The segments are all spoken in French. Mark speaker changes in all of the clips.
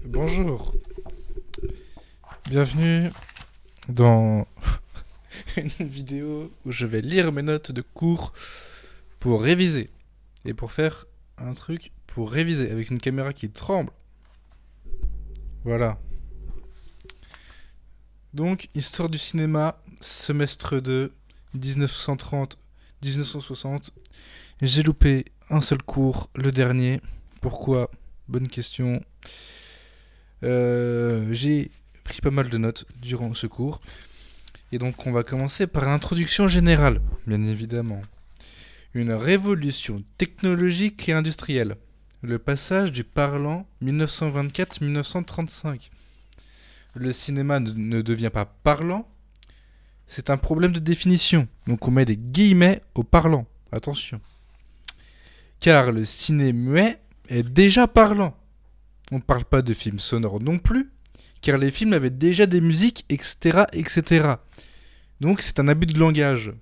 Speaker 1: Bonjour, bienvenue dans une vidéo où je vais lire mes notes de cours pour réviser. Et pour faire un truc pour réviser avec une caméra qui tremble. Voilà. Donc, histoire du cinéma, semestre 2, 1930-1960. J'ai loupé un seul cours, le dernier. Pourquoi? Bonne question. J'ai pris pas mal de notes durant ce cours. Et donc on va commencer par l'introduction générale, bien évidemment. Une révolution technologique et industrielle. Le passage du parlant 1924-1935. Le cinéma ne devient pas parlant, c'est un problème de définition. Donc on met des guillemets au parlant. Attention. Car le ciné muet est déjà parlant. On ne parle pas de films sonores non plus, car les films avaient déjà des musiques, etc., etc. Donc c'est un abus de langage.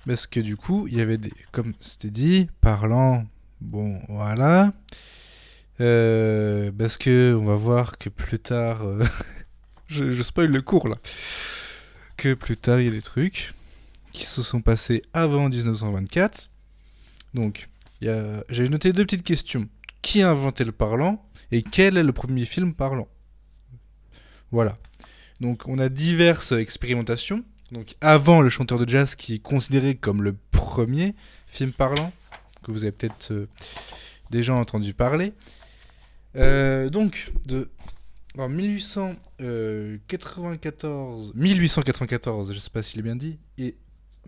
Speaker 1: Parce que du coup, il y avait des, comme c'était dit, parlant, bon, voilà. Parce que on va voir que plus tard, je spoil le cours là, que plus tard il y a des trucs qui se sont passés avant 1924. Donc, j'ai noté deux petites questions. Qui a inventé le parlant et quel est le premier film parlant? Voilà. Donc on a diverses expérimentations. Donc avant le chanteur de jazz qui est considéré comme le premier film parlant, que vous avez peut-être déjà entendu parler. Donc en 1894, je sais pas s'il est bien dit, et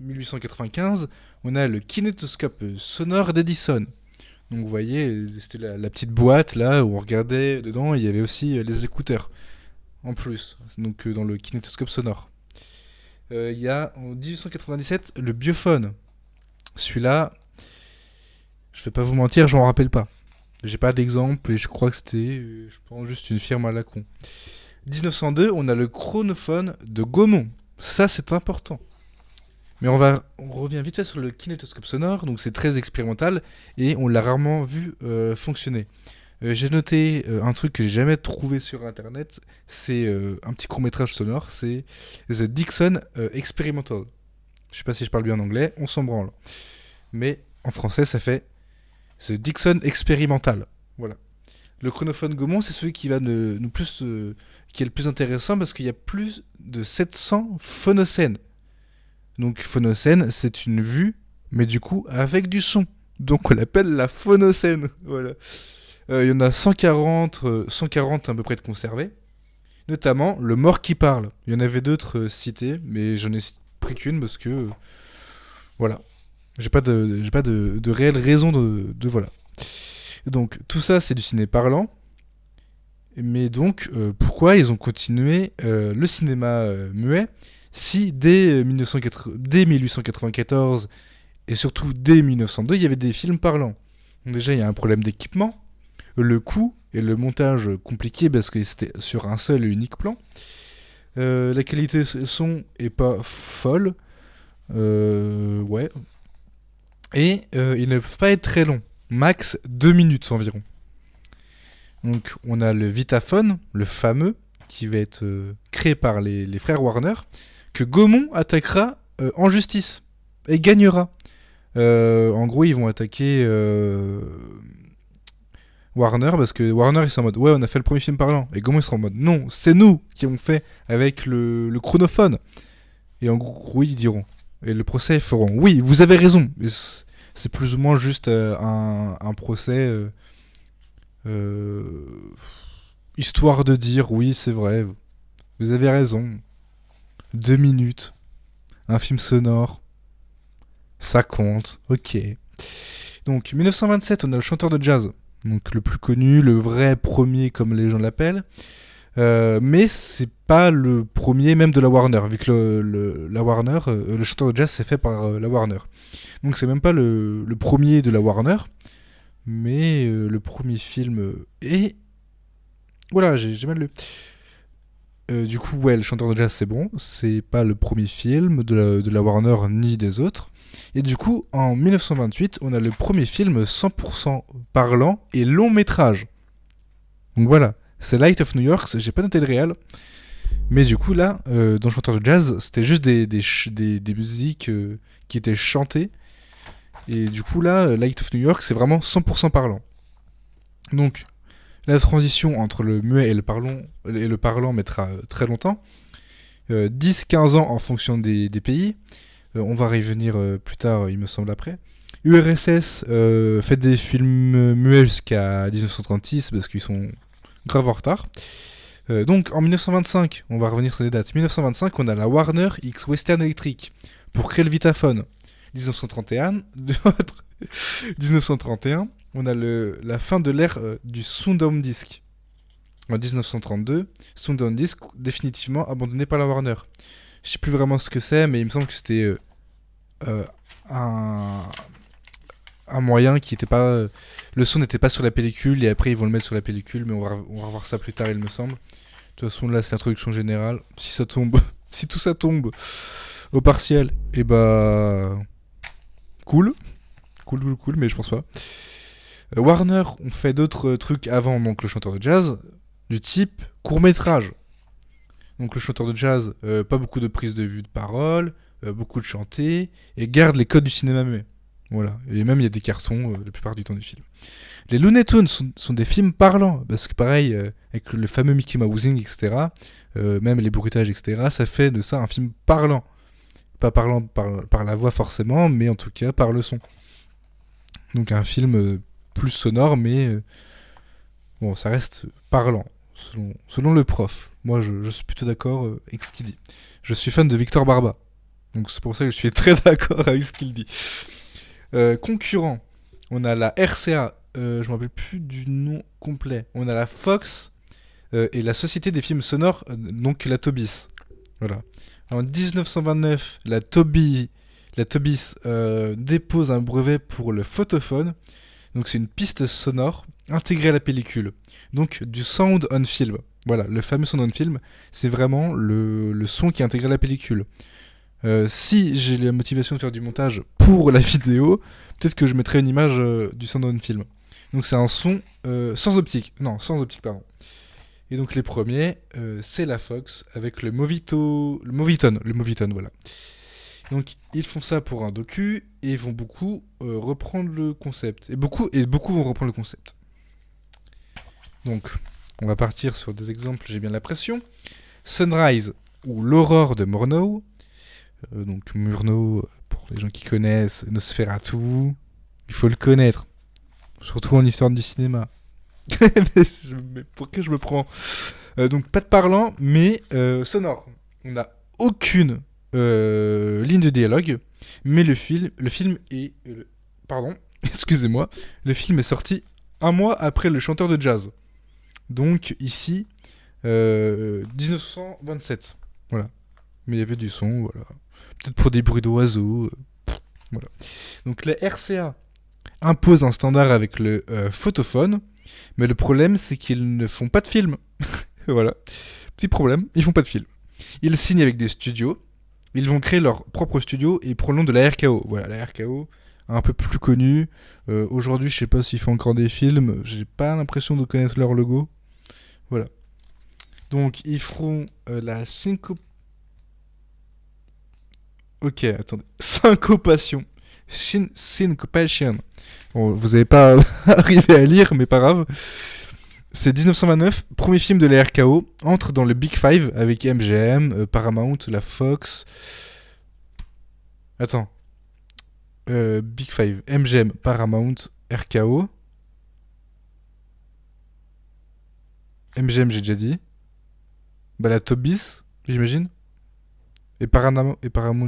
Speaker 1: 1895, on a le kinétoscope sonore d'Edison. Donc vous voyez, c'était la petite boîte là où on regardait dedans, et il y avait aussi les écouteurs en plus, donc dans le kinétoscope sonore. Il y a en 1897 le biophone. Celui-là, je vais pas vous mentir, je m'en rappelle pas. J'ai pas d'exemple et je crois que c'était, je pense, juste une firme à la con. 1902, on a le chronophone de Gaumont. Ça, c'est important. Mais on revient vite fait sur le kinétoscope sonore, donc c'est très expérimental et on l'a rarement vu fonctionner. J'ai noté un truc que j'ai jamais trouvé sur internet, c'est un petit court-métrage sonore, c'est The Dixon Experimental. Je sais pas si je parle bien en anglais, on s'en branle. Mais en français, ça fait The Dixon Experimental. Voilà. Le chronophone Gaumont, c'est celui qui va qui est le plus intéressant parce qu'il y a plus de 700 phonocènes. Donc phonocène, c'est une vue, mais du coup avec du son. Donc on l'appelle la phonocène. Voilà. Il y en a 140 à peu près de conservés. Notamment le mort qui parle. Il y en avait d'autres cités, mais j'en ai pris qu'une parce que voilà. J'ai pas de réelle raison de voilà. Donc tout ça c'est du ciné parlant. Mais donc pourquoi ils ont continué le cinéma muet si dès 1894 et surtout dès 1902 il y avait des films parlants? Donc déjà il y a un problème d'équipement, le coût et le montage compliqué parce que c'était sur un seul et unique plan. La qualité son est pas folle. Ouais. Et ils ne peuvent pas être très longs. Max 2 minutes environ. Donc on a le Vitaphone, le fameux, qui va être créé par les frères Warner, que Gaumont attaquera en justice et gagnera. En gros, ils vont attaquer Warner parce que Warner ils sont en mode ouais, on a fait le premier film parlant, et Gaumont ils seront en mode non, c'est nous qui avons fait avec le chronophone. Et en gros ils diront, et le procès ils feront oui, vous avez raison. Et c'est plus ou moins juste un procès euh, histoire de dire oui, c'est vrai, vous avez raison. 2 minutes, un film sonore, ça compte, ok. Donc 1927, on a le chanteur de jazz, donc le plus connu, le vrai premier comme les gens l'appellent. Mais c'est pas le premier même de la Warner, vu que la Warner, le chanteur de jazz c'est fait par la Warner. Donc c'est même pas le premier de la Warner, mais le premier film est... Voilà, j'ai mal lu. Du coup, ouais, le chanteur de jazz c'est bon, c'est pas le premier film de la Warner ni des autres. Et du coup, en 1928, on a le premier film 100% parlant et long métrage. Donc voilà, c'est Light of New York, j'ai pas noté le réel, mais du coup là, dans le chanteur de jazz, c'était juste des musiques qui étaient chantées, et du coup là, Light of New York, c'est vraiment 100% parlant. Donc la transition entre le muet et le parlant mettra très longtemps, 10-15 ans en fonction des pays. On va revenir plus tard, il me semble, après. URSS fait des films muets jusqu'à 1936 parce qu'ils sont grave en retard. Donc en 1925, on va revenir sur les dates. 1925, on a la Warner X Western Electric pour créer le Vitaphone. 1931, 1931, on a la fin de l'ère du Sound Disc. En 1932, Sound Disc définitivement abandonné par la Warner. Je sais plus vraiment ce que c'est, mais il me semble que c'était euh, un, un moyen qui était pas. Le son n'était pas sur la pellicule et après ils vont le mettre sur la pellicule, mais on va voir ça plus tard, il me semble. De toute façon, là c'est l'introduction générale. Si ça tombe, si tout ça tombe au partiel, et bah. Cool. Cool, mais je pense pas. Warner ont fait d'autres trucs avant donc le chanteur de jazz, du type court-métrage. Donc le chanteur de jazz, pas beaucoup de prise de vue de parole, beaucoup de chanter, et garde les codes du cinéma muet. Voilà. Et même il y a des cartons la plupart du temps du film. Les Looney Tunes sont des films parlants, parce que pareil, avec le fameux Mickey Mousing, etc., même les bruitages, etc., ça fait de ça un film parlant. Pas parlant par la voix forcément, mais en tout cas par le son. Donc un film plus sonore, mais bon, ça reste parlant, selon le prof. Moi, je suis plutôt d'accord avec ce qu'il dit. Je suis fan de Victor Barba, donc c'est pour ça que je suis très d'accord avec ce qu'il dit. Concurrent, on a la RCA, je ne me rappelle plus du nom complet. On a la Fox et la Société des films sonores, donc la Tobis. Voilà. En 1929, la Tobis dépose un brevet pour le photophone. Donc c'est une piste sonore intégrée à la pellicule. Donc du sound on film. Voilà, le fameux sound on film, c'est vraiment le son qui est intégré à la pellicule. Si j'ai la motivation de faire du montage pour la vidéo, peut-être que je mettrai une image du sound on film. Donc c'est un son sans optique. Non, sans optique, pardon. Et donc les premiers, c'est la Fox avec le Moviton, voilà. Donc ils font ça pour un docu et vont beaucoup reprendre le concept. Et beaucoup vont reprendre le concept. Donc on va partir sur des exemples, j'ai bien l'impression. Sunrise ou L'aurore de Murnau. Donc Murnau, pour les gens qui connaissent, Nosferatu, il faut le connaître. Surtout en histoire du cinéma. mais pourquoi je me prends donc pas de parlant, mais sonore. On n'a aucune ligne de dialogue, mais le film est... pardon, excusez-moi. Le film est sorti un mois après le chanteur de jazz. Donc ici, 1927. Voilà. Mais il y avait du son, voilà. Peut-être pour des bruits d'oiseaux. Voilà. Donc la RCA impose un standard avec le photophone, mais le problème c'est qu'ils ne font pas de film. Voilà. Petit problème, ils font pas de film. Ils signent avec des studios, ils vont créer leur propre studio et prennent le nom de la RKO. Voilà, la RKO, un peu plus connue. Aujourd'hui, je sais pas s'ils font encore des films, j'ai pas l'impression de connaître leur logo. Voilà. Donc, ils feront la Ok, attendez. Syncopation. Syncopation. Bon, vous n'avez pas arrivé à lire, mais pas grave. C'est 1929, premier film de la RKO, entre dans le Big Five avec MGM, Paramount, la Fox. Attends. Big Five, MGM, Paramount, RKO. MGM, j'ai déjà dit. Bah, la Tobis, j'imagine. Et Paramount,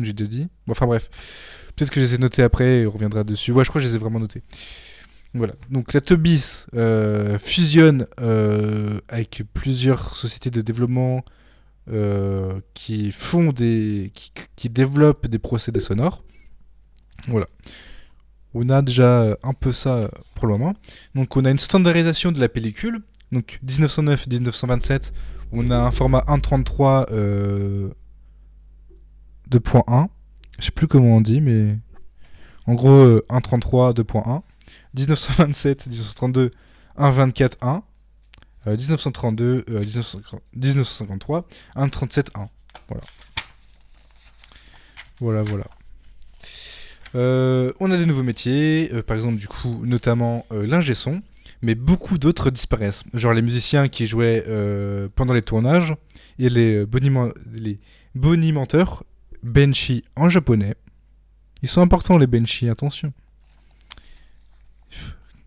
Speaker 1: j'ai déjà dit. Bon, enfin bref. Peut-être que je les ai notés après et on reviendra dessus. Ouais, je crois que je les ai vraiment notés. Voilà. Donc la Tobis fusionne avec plusieurs sociétés de développement qui font qui développent des procédés sonores. Voilà. On a déjà un peu ça pour le moment. Donc on a une standardisation de la pellicule. Donc 1909-1927, on a un format 1.33 2.1. Je sais plus comment on dit, mais en gros 1.33 2.1. 1927, 1932, 1.24, 1. 1932, 1953, 1,37,1. Voilà. Voilà, voilà. On a des nouveaux métiers, par exemple, du coup, notamment l'ingé son, mais beaucoup d'autres disparaissent. Genre les musiciens qui jouaient pendant les tournages et les bonimenteurs, benchi en japonais. Ils sont importants, les benchi, attention.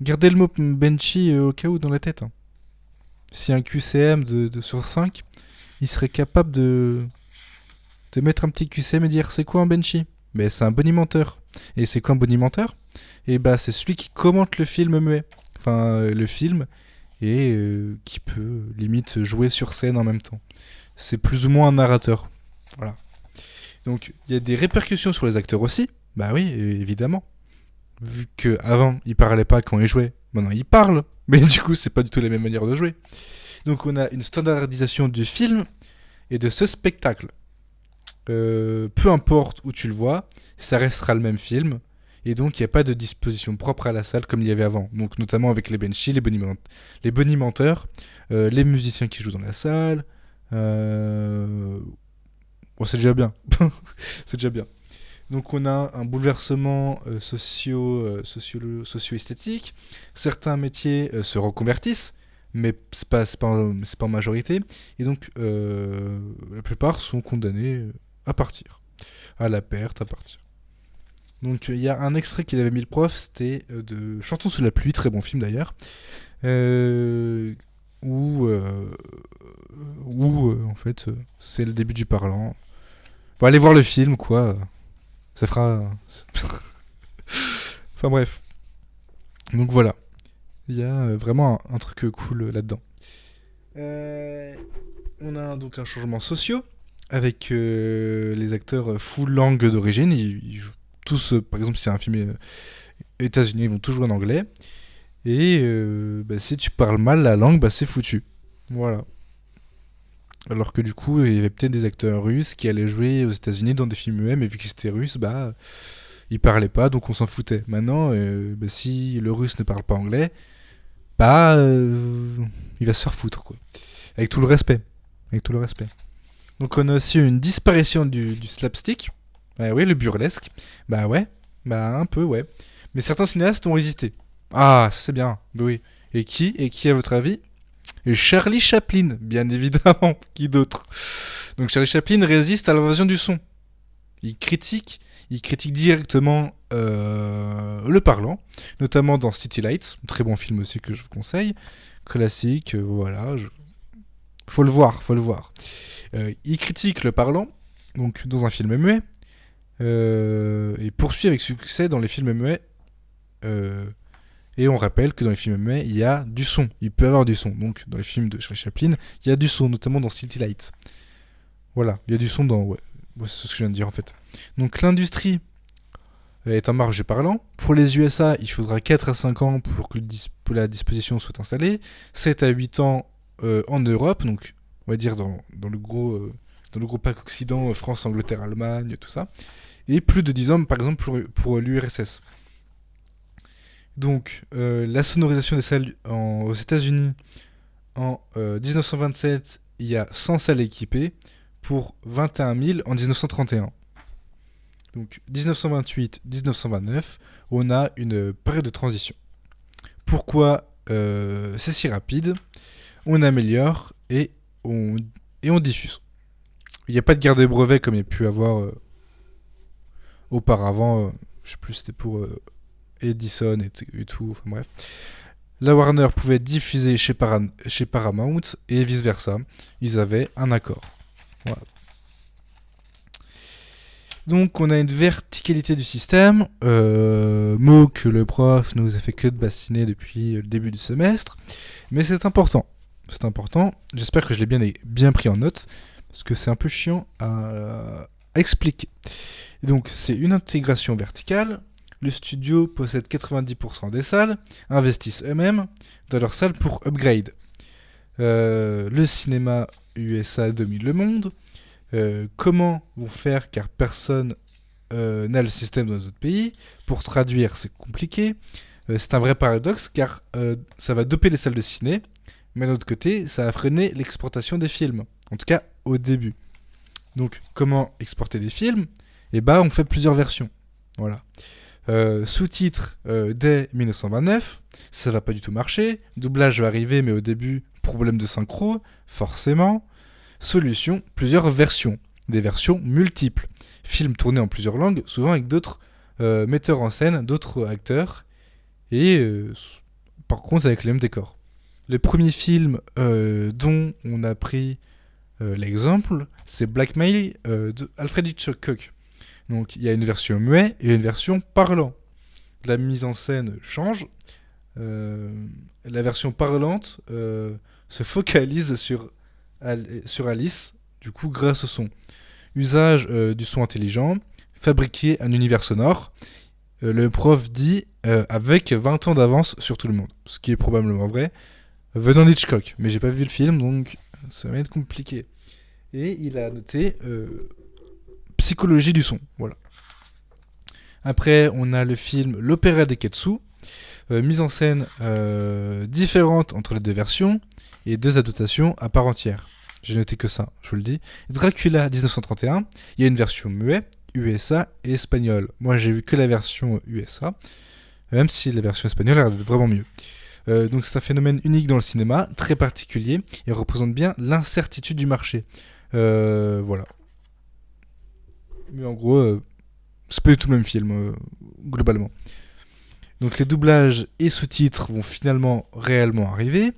Speaker 1: Gardez le mot benchi au cas où dans la tête. Hein. Si un QCM sur 5, il serait capable de mettre un petit QCM et dire c'est quoi un benchi? Mais c'est un bonimenteur. Et c'est quoi un bonimenteur? Et bah c'est celui qui commente le film muet. Enfin le film et qui peut limite jouer sur scène en même temps. C'est plus ou moins un narrateur. Voilà. Donc il y a des répercussions sur les acteurs aussi. Bah oui, évidemment. Vu qu'avant ils parlaient pas quand ils jouaient, maintenant ils parlent. Mais du coup c'est pas du tout la même manière de jouer. Donc on a une standardisation du film et de ce spectacle. Peu importe où tu le vois, ça restera le même film. Et donc, il n'y a pas de disposition propre à la salle comme il y avait avant. Donc, notamment avec les benchi, les bonimenteurs, les musiciens qui jouent dans la salle. Bon, c'est déjà bien. C'est déjà bien. Donc, on a un bouleversement socio-esthétique. Certains métiers se reconvertissent, mais c'est pas en majorité. Et donc, la plupart sont condamnés à partir. À la perte, à partir. Donc il y a un extrait qu'il avait mis le prof, c'était de Chantons sous la pluie, très bon film d'ailleurs, euh, où, euh, en fait c'est le début du parlant. Bon, allez voir le film quoi, ça fera... enfin bref. Donc voilà, il y a vraiment un truc cool là-dedans. On a donc un changement social avec les acteurs full langue d'origine, ils jouent tous, par exemple, si c'est un film États-Unis, ils vont tous jouer en anglais. Et bah, si tu parles mal la langue, bah, c'est foutu. Voilà. Alors que du coup, il y avait peut-être des acteurs russes qui allaient jouer aux États-Unis dans des films muets, mais vu qu'ils étaient russes, bah, ils parlaient pas, donc on s'en foutait. Maintenant, bah, si le russe ne parle pas anglais, bah, il va se faire foutre, quoi. Avec tout le respect. Avec tout le respect. Donc on a aussi une disparition du slapstick. Oui, le burlesque. Bah ouais, bah un peu, ouais. Mais certains cinéastes ont résisté. Ah, ça, c'est bien, bah oui. Et qui à votre avis? Charlie Chaplin, bien évidemment. Qui d'autre? Donc Charlie Chaplin résiste à l'invasion du son. Il critique, il critique directement le parlant, notamment dans City Lights, très bon film aussi que je vous conseille. Classique, voilà. Faut le voir, faut le voir. Il critique le parlant, donc dans un film muet, et poursuit avec succès dans les films muets. Et on rappelle que dans les films muets, il y a du son. Il peut y avoir du son. Donc dans les films de Charlie Chaplin, il y a du son, notamment dans City Lights. Voilà, il y a du son dans... Ouais, c'est ce que je viens de dire en fait. Donc l'industrie est en marge du parlant. Pour les USA, il faudra 4 à 5 ans pour que la disposition soit installée. 7 à 8 ans en Europe, donc on va dire dans le gros pack occident, France, Angleterre, Allemagne, tout ça. Et plus de 10 ans, par exemple, pour l'URSS. Donc, la sonorisation des salles aux États-Unis, en 1927, il y a 100 salles équipées pour 21 000 en 1931. Donc, 1928-1929, on a une période de transition. Pourquoi c'est si rapide? On améliore et on diffuse. Il n'y a pas de garde des brevets comme il y a pu avoir auparavant. Je sais plus, c'était pour Edison et tout. Enfin bref. La Warner pouvait diffuser chez Paramount et vice versa. Ils avaient un accord. Voilà. Donc on a une verticalité du système, mot que le prof ne nous a fait que de bassiner depuis le début du semestre, mais c'est important. C'est important, j'espère que je l'ai bien pris en note, parce que c'est un peu chiant à expliquer. Et donc c'est une intégration verticale, le studio possède 90% des salles, investissent eux-mêmes dans leurs salles pour upgrade. Le cinéma USA domine le monde. Comment vont faire car personne n'a le système dans les autres pays? Pour traduire, c'est compliqué. C'est un vrai paradoxe car ça va doper les salles de ciné, Mais d'un autre côté, ça a freiné l'exportation des films. En tout cas, au début. Donc, comment exporter des films? Eh ben, on fait plusieurs versions. Voilà. Sous-titres dès 1929, ça va pas du tout marcher. Doublage va arriver, mais au début, problème de synchro, forcément. Solution, plusieurs versions. Des versions multiples. Films tournés en plusieurs langues, souvent avec d'autres metteurs en scène, d'autres acteurs. Et par contre, avec les mêmes décors. Le premier film dont on a pris l'exemple, c'est Blackmail de Alfred Hitchcock. Donc il y a une version muet et une version parlant. La mise en scène change. La version parlante se focalise sur Alice, du coup grâce au son. Usage du son intelligent, fabriquer un univers sonore. Le prof dit avec 20 ans d'avance sur tout le monde, ce qui est probablement vrai, venant d'Hitchcock. Mais j'ai pas vu le film, donc ça va être compliqué. Et il a noté psychologie du son. Voilà. Après, on a le film L'Opéra des Ketsu, mise en scène différente entre les deux versions et deux adaptations à part entière. J'ai noté que ça, je vous le dis. Dracula 1931, il y a une version muet, USA et espagnole. Moi, j'ai vu que la version USA, même si la version espagnole a l'air d'être vraiment mieux. Donc c'est un phénomène unique dans le cinéma, très particulier, et représente bien l'incertitude du marché. Voilà. Mais en gros, c'est pas du tout le même film, globalement. Donc les doublages et sous-titres vont finalement réellement arriver.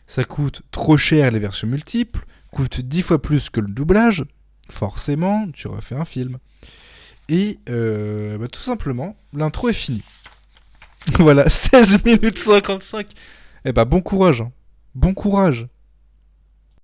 Speaker 1: Ça coûte trop cher les versions multiples, coûte 10 fois plus que le doublage. Forcément, tu refais un film. Et tout simplement, l'intro est finie. Voilà, 16 minutes 55. Eh bah bon courage. Hein. Bon courage.